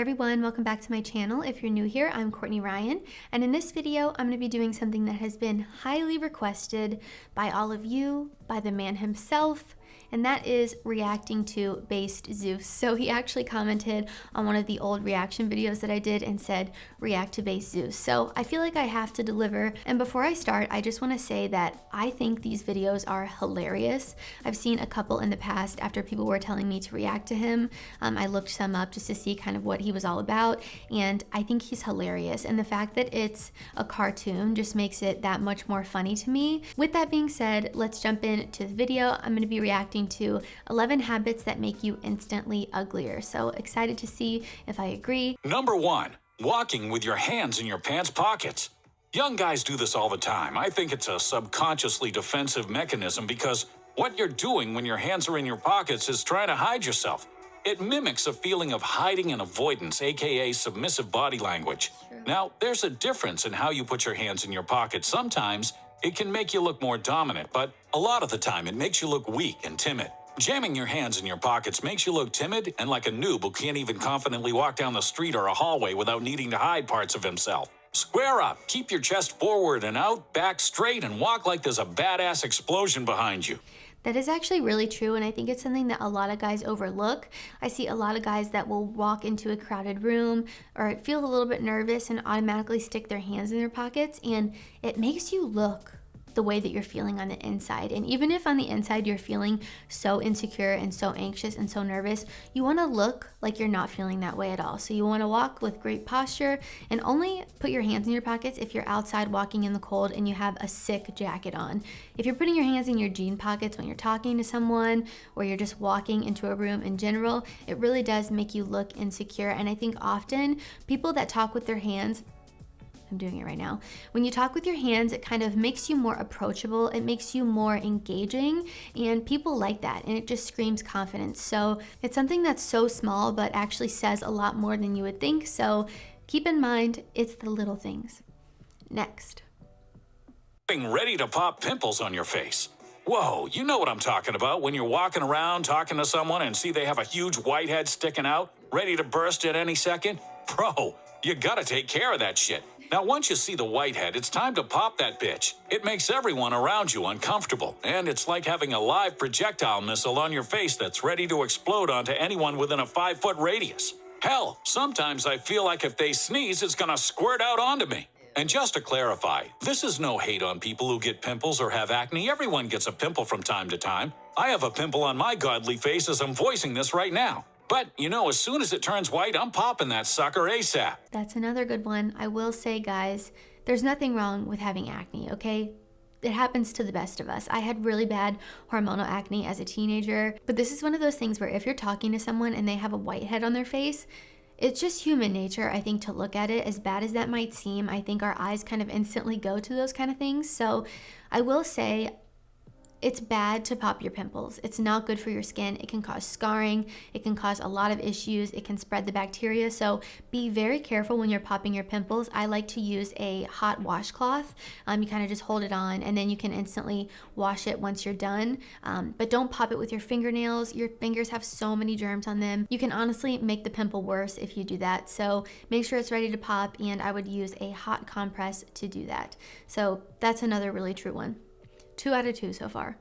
everyone, welcome back to my channel. If you're new here, I'm Courtney Ryan, and in this video, I'm going to be doing something that has been highly requested by all of you, by the man himself, and that is reacting to based Zeus. So he actually commented on one of the old reaction videos that I did and said, react to based Zeus. So I feel like I have to deliver. And before I start, I just want to say that I think these videos are hilarious. I've seen a couple in the past after people were telling me to react to him. I looked some up just to see kind of what he was all about, and I think he's hilarious. And the fact that it's a cartoon just makes it that much more funny to me. With that being said, let's jump into the video. I'm going to be reacting to 11 habits that make you instantly uglier. So excited to see if I agree. Number 1, walking with your hands in your pants pockets. Young guys do this all the time. I think it's a subconsciously defensive mechanism because what you're doing when your hands are in your pockets is trying to hide yourself. It mimics a feeling of hiding and avoidance, aka submissive body language. Now, there's a difference in how you put your hands in your pockets. Sometimes it can make you look more dominant, but a lot of the time it makes you look weak and timid. Jamming your hands in your pockets makes you look timid and like a noob who can't even confidently walk down the street or a hallway without needing to hide parts of himself. Square up, keep your chest forward and out, back straight, and walk like there's a badass explosion behind you. That is actually really true, and I think it's something that a lot of guys overlook. I see a lot of guys that will walk into a crowded room or feel a little bit nervous and automatically stick their hands in their pockets, and it makes you look the way that you're feeling on the inside. And even if on the inside you're feeling so insecure and so anxious and so nervous, you want to look like you're not feeling that way at all. So you want to walk with great posture and only put your hands in your pockets if you're outside walking in the cold and you have a sick jacket on. If you're putting your hands in your jean pockets when you're talking to someone or you're just walking into a room in general, it really does make you look insecure. And I think often people that talk with their hands, I'm doing it right now. When you talk with your hands, it kind of makes you more approachable. It makes you more engaging, and people like that, and it just screams confidence. So it's something that's so small, but actually says a lot more than you would think. So keep in mind, it's the little things. Next. Being ready to pop pimples on your face. Whoa, you know what I'm talking about when you're walking around talking to someone and see they have a huge whitehead sticking out, ready to burst at any second? Bro, you gotta take care of that shit. Now, once you see the whitehead, it's time to pop that bitch. It makes everyone around you uncomfortable, and it's like having a live projectile missile on your face that's ready to explode onto anyone within a 5-foot radius. Hell, sometimes I feel like if they sneeze, it's gonna squirt out onto me. And just to clarify, this is no hate on people who get pimples or have acne. Everyone gets a pimple from time to time. I have a pimple on my godly face as I'm voicing this right now. But, you know, as soon as it turns white, I'm popping that sucker ASAP. That's another good one. I will say, guys, there's nothing wrong with having acne, okay? It happens to the best of us. I had really bad hormonal acne as a teenager, but this is one of those things where if you're talking to someone and they have a whitehead on their face, it's just human nature, I think, to look at it. As bad as that might seem, I think our eyes kind of instantly go to those kind of things. So I will say, it's bad to pop your pimples. It's not good for your skin. It can cause scarring. It can cause a lot of issues. It can spread the bacteria. So be very careful when you're popping your pimples. I like to use a hot washcloth. You kind of just hold it on and then you can instantly wash it once you're done. But don't pop it with your fingernails. Your fingers have so many germs on them. You can honestly make the pimple worse if you do that. So make sure it's ready to pop, and I would use a hot compress to do that. So that's another really true one. 2 out of 2 so far.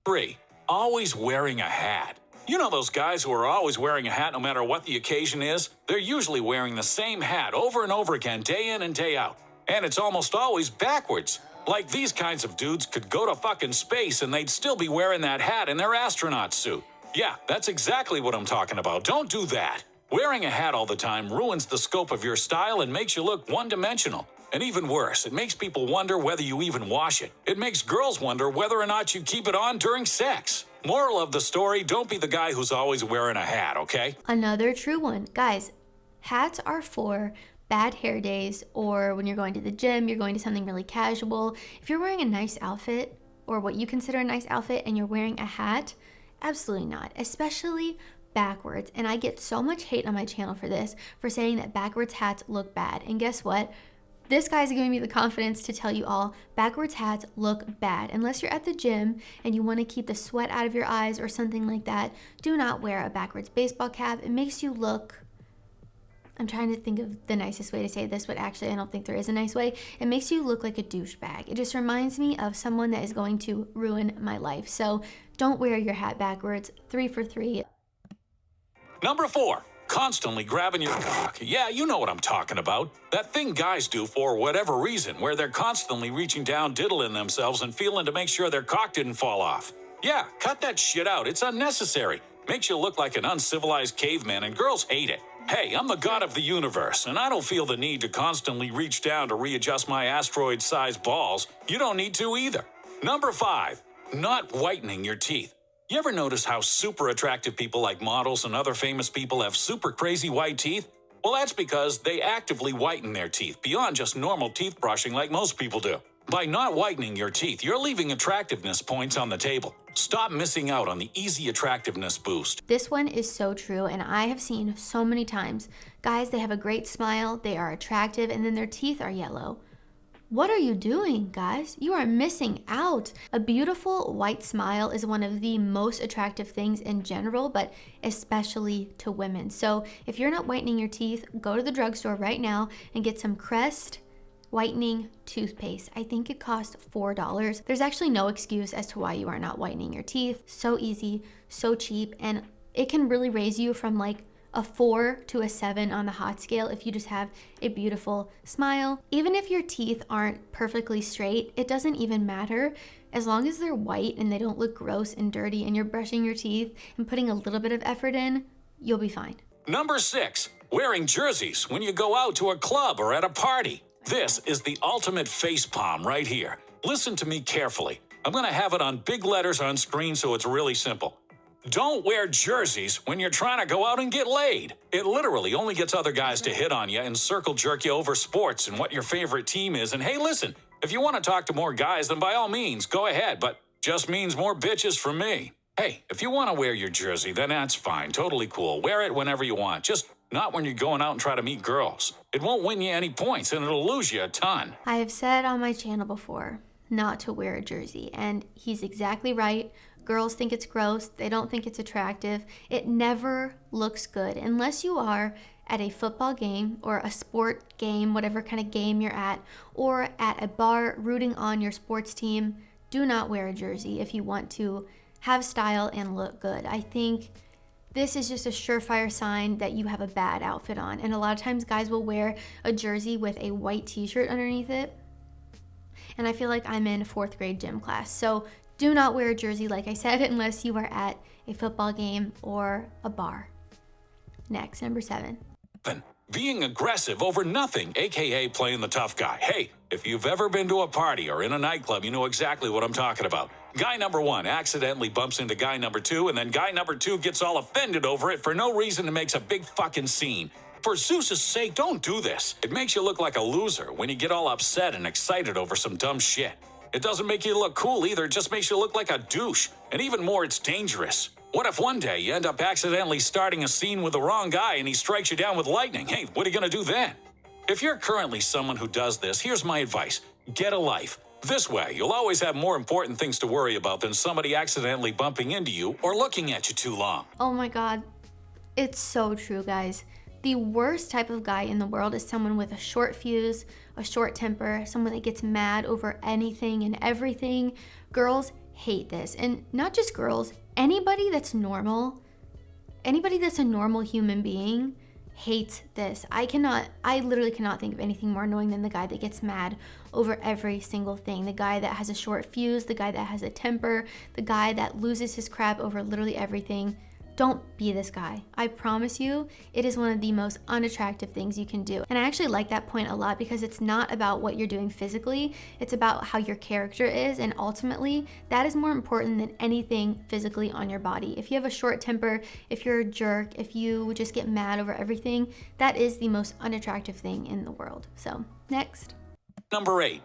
3, always wearing a hat. You know those guys who are always wearing a hat no matter what the occasion is? They're usually wearing the same hat over and over again, day in and day out. And it's almost always backwards. Like these kinds of dudes could go to fucking space and they'd still be wearing that hat in their astronaut suit. Yeah, that's exactly what I'm talking about. Don't do that. Wearing a hat all the time ruins the scope of your style and makes you look one-dimensional. And even worse, it makes people wonder whether you even wash it. It makes girls wonder whether or not you keep it on during sex. Moral of the story, don't be the guy who's always wearing a hat, okay? Another true one. Guys, hats are for bad hair days, or when you're going to the gym, you're going to something really casual. If you're wearing a nice outfit, or what you consider a nice outfit, and you're wearing a hat, absolutely not, especially backwards. And I get so much hate on my channel for this, for saying that backwards hats look bad. And guess what? This guy's giving me the confidence to tell you all, backwards hats look bad. Unless you're at the gym and you want to keep the sweat out of your eyes or something like that, do not wear a backwards baseball cap. It makes you look I'm trying to think of the nicest way to say this, but actually I don't think there is a nice way. It makes you look like a douchebag. It just reminds me of someone that is going to ruin my life. So don't wear your hat backwards. 3 for 3. Number 4, constantly grabbing your cock. Yeah, you know what I'm talking about. That thing guys do for whatever reason, where they're constantly reaching down, diddling themselves, and feeling to make sure their cock didn't fall off. Yeah, cut that shit out. It's unnecessary. Makes you look like an uncivilized caveman, and girls hate it. Hey, I'm the god of the universe, and I don't feel the need to constantly reach down to readjust my asteroid-sized balls. You don't need to either. Number 5, not whitening your teeth. You ever notice how super attractive people like models and other famous people have super crazy white teeth? Well, that's because they actively whiten their teeth beyond just normal teeth brushing like most people do. By not whitening your teeth, you're leaving attractiveness points on the table. Stop missing out on the easy attractiveness boost. This one is so true, and I have seen so many times. Guys, they have a great smile, they are attractive, and then their teeth are yellow. What are you doing, guys? You are missing out. A beautiful white smile is one of the most attractive things in general, but especially to women. So if you're not whitening your teeth, go to the drugstore right now and get some Crest whitening toothpaste. I think it costs $4. There's actually no excuse as to why you are not whitening your teeth. So easy, so cheap, and it can really raise you from like a 4 to a 7 on the hot scale if you just have a beautiful smile. Even if your teeth aren't perfectly straight, it doesn't even matter. As long as they're white and they don't look gross and dirty and you're brushing your teeth and putting a little bit of effort in, you'll be fine. Number 6, wearing jerseys when you go out to a club or at a party. This is the ultimate facepalm right here. Listen to me carefully. I'm going to have it on big letters on screen so it's really simple. Don't wear jerseys when you're trying to go out and get laid. It literally only gets other guys to hit on you and circle jerk you over sports and what your favorite team is. And hey, listen, if you want to talk to more guys, then by all means, go ahead, but just means more bitches from me. Hey, if you want to wear your jersey, then that's fine. Totally cool. Wear it whenever you want. Just not when you're going out and try to meet girls. It won't win you any points and it'll lose you a ton. I have said on my channel before not to wear a jersey, and he's exactly right. Girls think it's gross. They don't think it's attractive. It never looks good unless you are at a football game or a sport game, whatever kind of game you're at, or at a bar rooting on your sports team. Do not wear a jersey if you want to have style and look good. I think this is just a surefire sign that you have a bad outfit on. And a lot of times guys will wear a jersey with a white t-shirt underneath it. And I feel like I'm in 4th grade gym class. So do not wear a jersey, like I said, unless you are at a football game or a bar. Next, number 7. Being aggressive over nothing, aka playing the tough guy. Hey, if you've ever been to a party or in a nightclub, you know exactly what I'm talking about. Guy number 1 accidentally bumps into guy number 2, and then guy number 2 gets all offended over it for no reason and makes a big fucking scene. For Zeus's sake, don't do this. It makes you look like a loser when you get all upset and excited over some dumb shit. It doesn't make you look cool either, it just makes you look like a douche. And even more, it's dangerous. What if one day you end up accidentally starting a scene with the wrong guy and he strikes you down with lightning? Hey, what are you gonna do then? If you're currently someone who does this, here's my advice. Get a life. This way, you'll always have more important things to worry about than somebody accidentally bumping into you or looking at you too long. Oh my God, it's so true, guys. The worst type of guy in the world is someone with a short fuse, a short temper, someone that gets mad over anything and everything. Girls hate this. And not just girls, anybody that's normal, anybody that's a normal human being hates this. I literally cannot think of anything more annoying than the guy that gets mad over every single thing. The guy that has a short fuse, the guy that has a temper, the guy that loses his crap over literally everything. Don't be this guy. I promise you, it is one of the most unattractive things you can do. And I actually like that point a lot because it's not about what you're doing physically, it's about how your character is, and ultimately, that is more important than anything physically on your body. If you have a short temper, if you're a jerk, if you just get mad over everything, that is the most unattractive thing in the world. So, next. Number 8,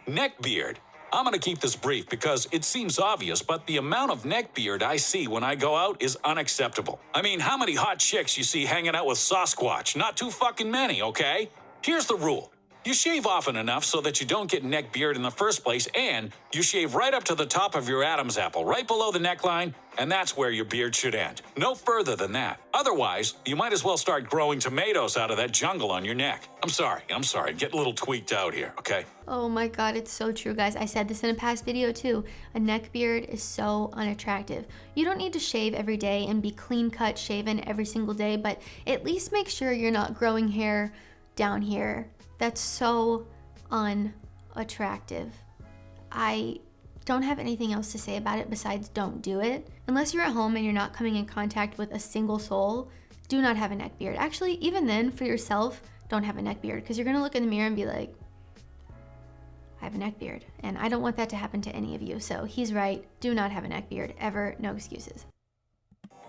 neck beard. I'm going to keep this brief because it seems obvious, but the amount of neck beard I see when I go out is unacceptable. I mean, how many hot chicks you see hanging out with Sasquatch? Not too fucking many, okay? Here's the rule. You shave often enough so that you don't get neck beard in the first place, and you shave right up to the top of your Adam's apple, right below the neckline, and that's where your beard should end. No further than that. Otherwise, you might as well start growing tomatoes out of that jungle on your neck. I'm sorry. Get a little tweaked out here, okay? Oh my god, it's so true, guys. I said this in a past video too. A neck beard is so unattractive. You don't need to shave every day and be clean cut shaven every single day, but at least make sure you're not growing hair down here. That's so unattractive. I don't have anything else to say about it besides don't do it. Unless you're at home and you're not coming in contact with a single soul, do not have a neck beard. Actually, even then, for yourself, don't have a neck beard, because you're gonna look in the mirror and be like, I have a neck beard. And I don't want that to happen to any of you. So he's right, do not have a neck beard, ever, no excuses.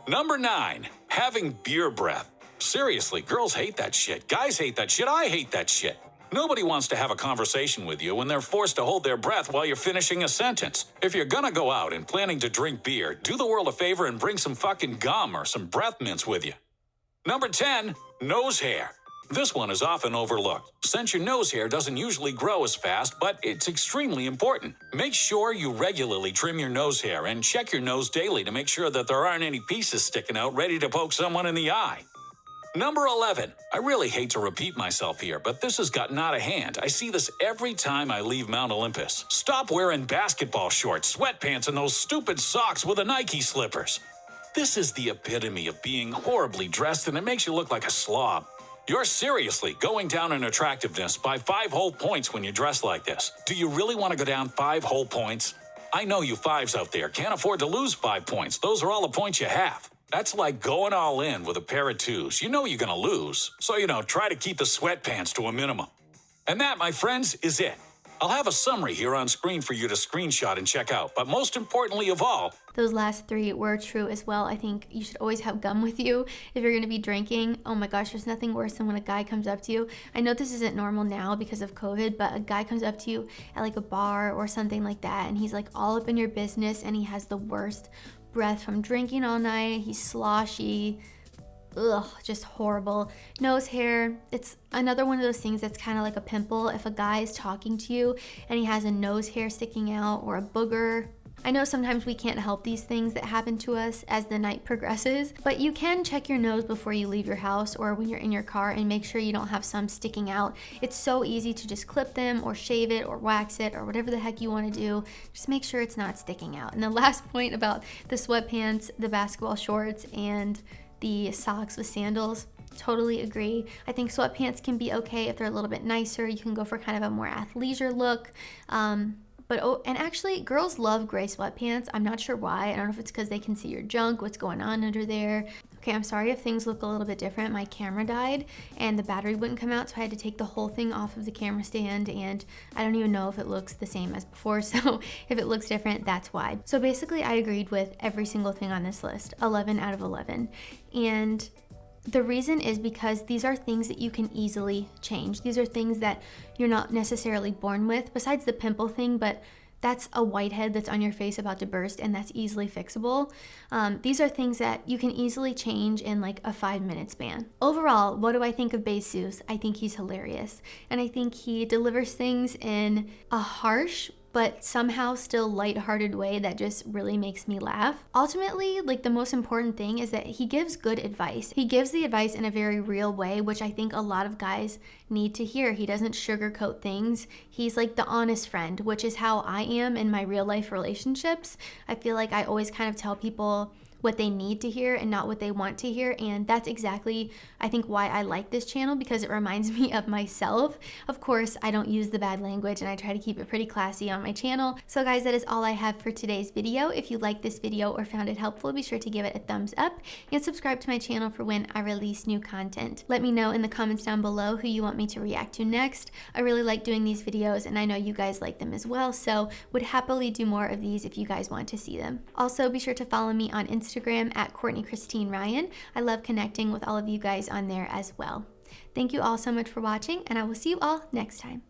Number 9, having beer breath. Seriously, girls hate that shit. Guys hate that shit. I hate that shit. Nobody wants to have a conversation with you when they're forced to hold their breath while you're finishing a sentence. If you're gonna go out and planning to drink beer, do the world a favor and bring some fucking gum or some breath mints with you. Number 10, nose hair. This one is often overlooked, since your nose hair doesn't usually grow as fast, but it's extremely important. Make sure you regularly trim your nose hair and check your nose daily to make sure that there aren't any pieces sticking out ready to poke someone in the eye. Number 11. I really hate to repeat myself here, but this has gotten out of hand. I see this every time I leave Mount Olympus. Stop wearing basketball shorts, sweatpants, and those stupid socks with the Nike slippers. This is the epitome of being horribly dressed, and it makes you look like a slob. You're seriously going down in attractiveness by 5 whole points when you dress like this. Do you really want to go down 5 whole points? I know you fives out there can't afford to lose 5 points. Those are all the points you have. That's like going all in with a pair of 2s. You know you're going to lose. So, try to keep the sweatpants to a minimum. And that, my friends, is it. I'll have a summary here on screen for you to screenshot and check out. But most importantly of all, those last 3 were true as well. I think you should always have gum with you if you're going to be drinking. Oh my gosh, there's nothing worse than when a guy comes up to you. I know this isn't normal now because of COVID, but a guy comes up to you at like a bar or something like that, and he's like all up in your business, and he has the worst breath from drinking all night. He's sloshy. Ugh, just horrible. Nose hair, it's another one of those things that's kind of like a pimple. If a guy is talking to you and he has a nose hair sticking out or a booger, I know sometimes we can't help these things that happen to us as the night progresses, but you can check your nose before you leave your house or when you're in your car and make sure you don't have some sticking out. It's so easy to just clip them or shave it or wax it or whatever the heck you want to do. Just make sure it's not sticking out. And the last point about the sweatpants, the basketball shorts, and the socks with sandals, totally agree. I think sweatpants can be okay if they're a little bit nicer. You can go for kind of a more athleisure look. And actually, girls love gray sweatpants. I'm not sure why. I don't know if it's because they can see your junk, what's going on under there. Okay, I'm sorry if things look a little bit different. My camera died and the battery wouldn't come out, so I had to take the whole thing off of the camera stand, and I don't even know if it looks the same as before, so if it looks different, that's why. So basically, I agreed with every single thing on this list, 11 out of 11. And the reason is because these are things that you can easily change. These are things that you're not necessarily born with, besides the pimple thing, but that's a whitehead that's on your face about to burst, and that's easily fixable. These are things that you can easily change in like a 5-minute span. Overall, what do I think of Zeus? I think he's hilarious, and I think he delivers things in a harsh but somehow still lighthearted way that just really makes me laugh. Ultimately, like, the most important thing is that he gives good advice. He gives the advice in a very real way, which I think a lot of guys need to hear. He doesn't sugarcoat things. He's like the honest friend, which is how I am in my real life relationships. I feel like I always kind of tell people what they need to hear and not what they want to hear, and that's exactly, I think, why I like this channel, because it reminds me of myself. Of course, I don't use the bad language and I try to keep it pretty classy on my channel. So guys, that is all I have for today's video. If you liked this video or found it helpful, be sure to give it a thumbs up and subscribe to my channel for when I release new content. Let me know in the comments down below who you want me to react to next. I really like doing these videos and I know you guys like them as well, so would happily do more of these if you guys want to see them. Also, be sure to follow me on Instagram at Courtney Christine Ryan. I love connecting with all of you guys on there as well. Thank you all so much for watching, and I will see you all next time.